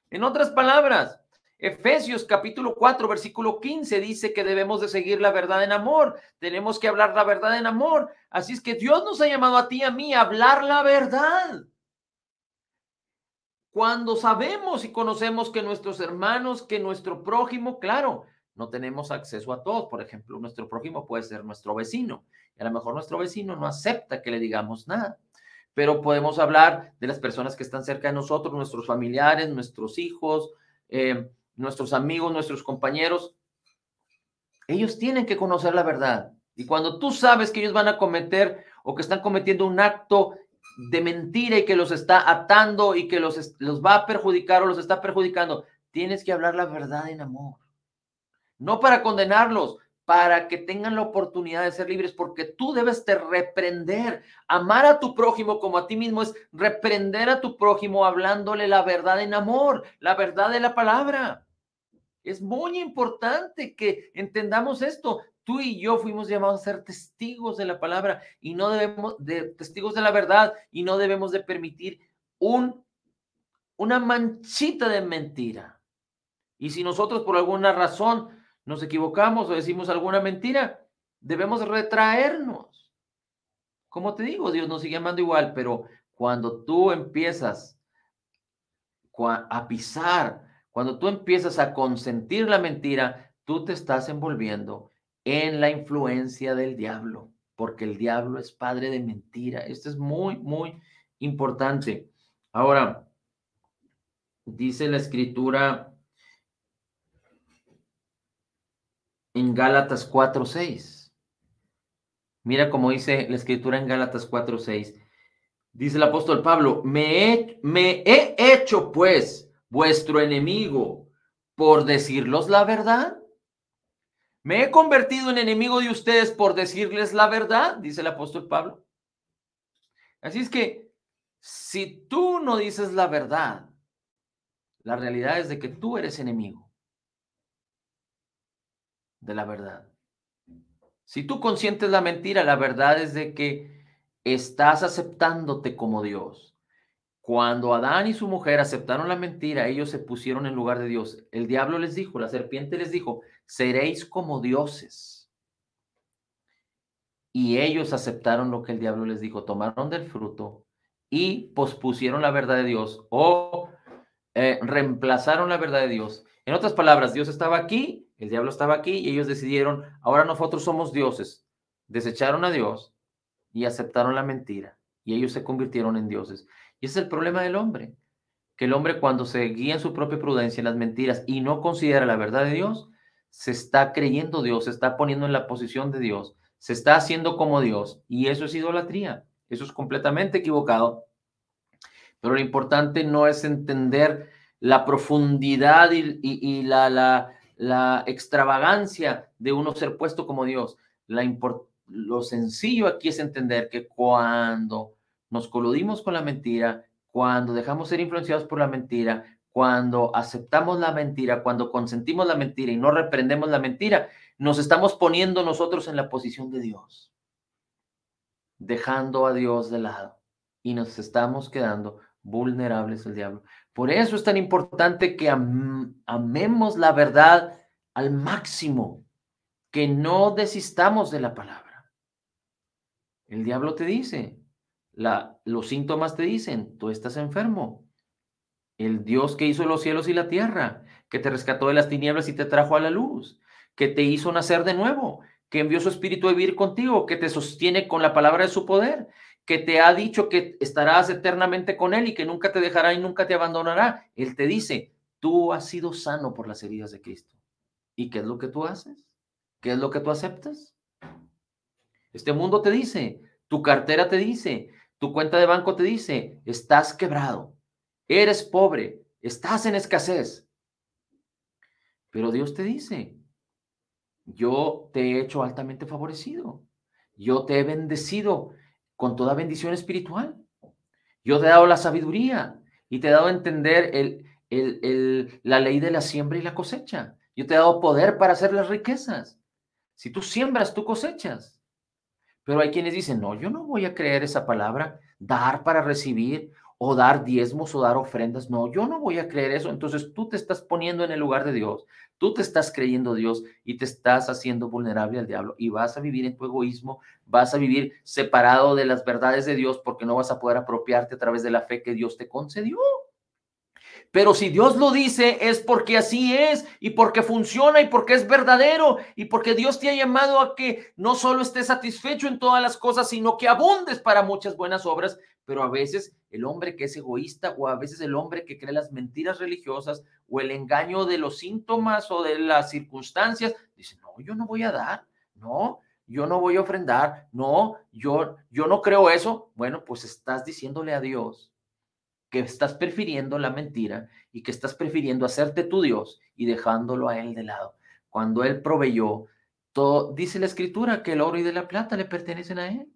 S1: En otras palabras, Efesios capítulo 4, versículo 15 dice que debemos de seguir la verdad en amor. Tenemos que hablar la verdad en amor. Así es que Dios nos ha llamado a ti y a mí a hablar la verdad. Cuando sabemos y conocemos que nuestros hermanos, que nuestro prójimo, claro, no tenemos acceso a todos. Por ejemplo, nuestro prójimo puede ser nuestro vecino. Y a lo mejor nuestro vecino no acepta que le digamos nada. Pero podemos hablar de las personas que están cerca de nosotros, nuestros familiares, nuestros hijos, nuestros amigos, nuestros compañeros. Ellos tienen que conocer la verdad. Y cuando tú sabes que ellos van a cometer o que están cometiendo un acto de mentira y que los está atando y que los va a perjudicar o los está perjudicando, tienes que hablar la verdad en amor. No para condenarlos, para que tengan la oportunidad de ser libres, porque tú debes de reprender. Amar a tu prójimo como a ti mismo es reprender a tu prójimo hablándole la verdad en amor, la verdad de la palabra. Es muy importante que entendamos esto. Tú y yo fuimos llamados a ser testigos de la palabra y no debemos de testigos de la verdad y no debemos de permitir una manchita de mentira. Y si nosotros por alguna razón nos equivocamos o decimos alguna mentira, debemos retraernos. Como te digo, Dios nos sigue amando igual, pero cuando tú empiezas a pisar, cuando tú empiezas a consentir la mentira, tú te estás envolviendo en la influencia del diablo, porque el diablo es padre de mentira. Esto es muy, muy importante. Ahora, dice la escritura en Gálatas 4:6. Mira cómo dice la escritura en Gálatas 4:6. Dice el apóstol Pablo, me he hecho pues vuestro enemigo por decirlos la verdad. Me he convertido en enemigo de ustedes por decirles la verdad, dice el apóstol Pablo. Así es que si tú no dices la verdad, la realidad es de que tú eres enemigo de la verdad. Si tú consientes la mentira, la verdad es de que estás aceptándote como Dios. Cuando Adán y su mujer aceptaron la mentira, ellos se pusieron en lugar de Dios. El diablo les dijo, la serpiente les dijo, seréis como dioses. Y ellos aceptaron lo que el diablo les dijo, tomaron del fruto y pospusieron la verdad de Dios o reemplazaron la verdad de Dios. En otras palabras, Dios estaba aquí, el diablo estaba aquí y ellos decidieron, ahora nosotros somos dioses. Desecharon a Dios y aceptaron la mentira y ellos se convirtieron en dioses. Y ese es el problema del hombre, que el hombre cuando se guía en su propia prudencia, en las mentiras y no considera la verdad de Dios, se está creyendo Dios, se está poniendo en la posición de Dios, se está haciendo como Dios y eso es idolatría, eso es completamente equivocado. Pero lo importante no es entender la profundidad y la extravagancia de uno ser puesto como Dios. Lo sencillo aquí es entender que cuando nos coludimos con la mentira, cuando dejamos ser influenciados por la mentira, cuando aceptamos la mentira, cuando consentimos la mentira y no reprendemos la mentira, nos estamos poniendo nosotros en la posición de Dios, dejando a Dios de lado y nos estamos quedando vulnerables al diablo. Por eso es tan importante que amemos la verdad al máximo, que no desistamos de la palabra. El diablo te dice, los síntomas te dicen, tú estás enfermo. El Dios que hizo los cielos y la tierra, que te rescató de las tinieblas y te trajo a la luz, que te hizo nacer de nuevo, que envió su espíritu a vivir contigo, que te sostiene con la palabra de su poder, que te ha dicho que estarás eternamente con él y que nunca te dejará y nunca te abandonará. Él te dice, tú has sido sano por las heridas de Cristo. ¿Y qué es lo que tú haces? ¿Qué es lo que tú aceptas? Este mundo te dice, tu cartera te dice, tu cuenta de banco te dice, estás quebrado, eres pobre, estás en escasez. Pero Dios te dice, yo te he hecho altamente favorecido, yo te he bendecido con toda bendición espiritual, yo te he dado la sabiduría y te he dado a entender la ley de la siembra y la cosecha. Yo te he dado poder para hacer las riquezas. Si tú siembras, tú cosechas. Pero hay quienes dicen, no, yo no voy a creer esa palabra, dar para recibir, o dar diezmos o dar ofrendas. No, yo no voy a creer eso. Entonces tú te estás poniendo en el lugar de Dios, tú te estás creyendo Dios y te estás haciendo vulnerable al diablo y vas a vivir en tu egoísmo, vas a vivir separado de las verdades de Dios porque no vas a poder apropiarte a través de la fe que Dios te concedió. Pero si Dios lo dice es porque así es y porque funciona y porque es verdadero y porque Dios te ha llamado a que no solo estés satisfecho en todas las cosas, sino que abundes para muchas buenas obras. Pero a veces el hombre que es egoísta o a veces el hombre que cree las mentiras religiosas o el engaño de los síntomas o de las circunstancias, dice, no, yo no voy a dar, no, yo no voy a ofrendar, no, yo no creo eso. Bueno, pues estás diciéndole a Dios que estás prefiriendo la mentira y que estás prefiriendo hacerte tu Dios y dejándolo a Él de lado. Cuando Él proveyó todo, dice la Escritura que el oro y de la plata le pertenecen a Él.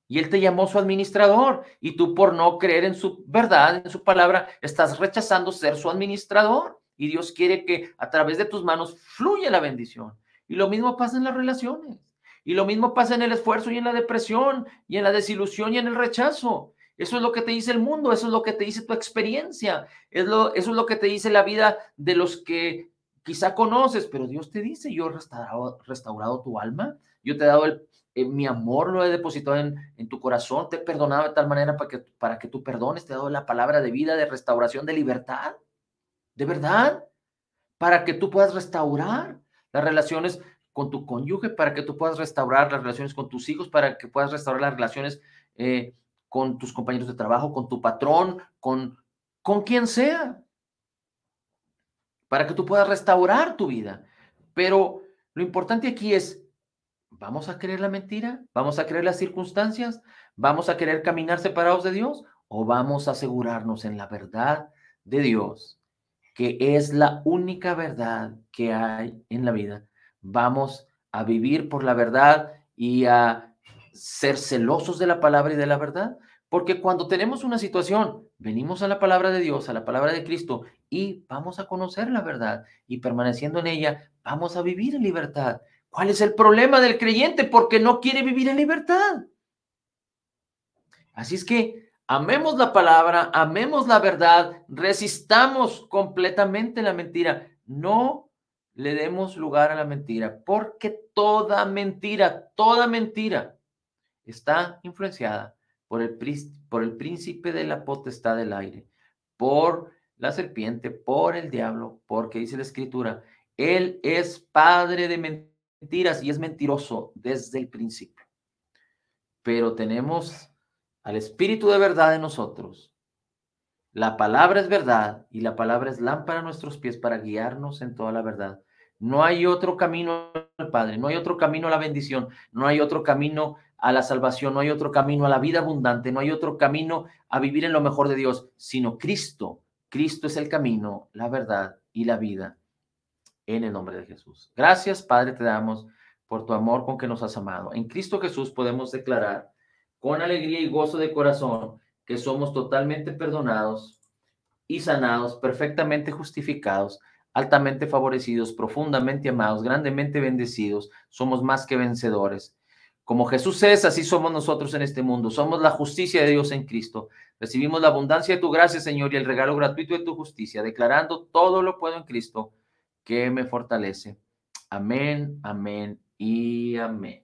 S1: Y Él te llamó su administrador y tú por no creer en su verdad, en su palabra, estás rechazando ser su administrador. Y Dios quiere que a través de tus manos fluya la bendición. Y lo mismo pasa en las relaciones. Y lo mismo pasa en el esfuerzo y en la depresión y en la desilusión y en el rechazo. Eso es lo que te dice el mundo, eso es lo que te dice tu experiencia, eso es lo que te dice la vida de los que quizá conoces, pero Dios te dice, yo he restaurado tu alma, yo te he dado mi amor, lo he depositado en tu corazón, te he perdonado de tal manera para que tú perdones, te he dado la palabra de vida, de restauración, de libertad, de verdad, para que tú puedas restaurar las relaciones con tu cónyuge, para que tú puedas restaurar las relaciones con tus hijos, para que puedas restaurar las relaciones con tus compañeros de trabajo, con tu patrón, con quien sea, para que tú puedas restaurar tu vida. Pero lo importante aquí es, ¿vamos a creer la mentira? ¿Vamos a creer las circunstancias? ¿Vamos a querer caminar separados de Dios? ¿O vamos a asegurarnos en la verdad de Dios, que es la única verdad que hay en la vida? Vamos a vivir por la verdad y a ser celosos de la palabra y de la verdad, porque cuando tenemos una situación, venimos a la palabra de Dios, a la palabra de Cristo, y vamos a conocer la verdad, y permaneciendo en ella, vamos a vivir en libertad. ¿Cuál es el problema del creyente? Porque no quiere vivir en libertad. Así es que amemos la palabra, amemos la verdad, resistamos completamente la mentira. No le demos lugar a la mentira, porque toda mentira está influenciada por el príncipe de la potestad del aire, por la serpiente, por el diablo, porque dice la Escritura, él es padre de mentiras y es mentiroso desde el principio. Pero tenemos al Espíritu de verdad en nosotros. La palabra es verdad y la palabra es lámpara a nuestros pies para guiarnos en toda la verdad. No hay otro camino al Padre, no hay otro camino a la bendición, no hay otro camino a la salvación, no hay otro camino a la vida abundante, no hay otro camino a vivir en lo mejor de Dios, sino Cristo. Cristo es el camino, la verdad y la vida, en el nombre de Jesús. Gracias, Padre, te damos por tu amor con que nos has amado. En Cristo Jesús podemos declarar con alegría y gozo de corazón que somos totalmente perdonados y sanados, perfectamente justificados, altamente favorecidos, profundamente amados, grandemente bendecidos. Somos más que vencedores. Como Jesús es, así somos nosotros en este mundo. Somos la justicia de Dios en Cristo. Recibimos la abundancia de tu gracia, Señor, y el regalo gratuito de tu justicia, declarando todo lo puedo en Cristo que me fortalece. Amén, amén y amén.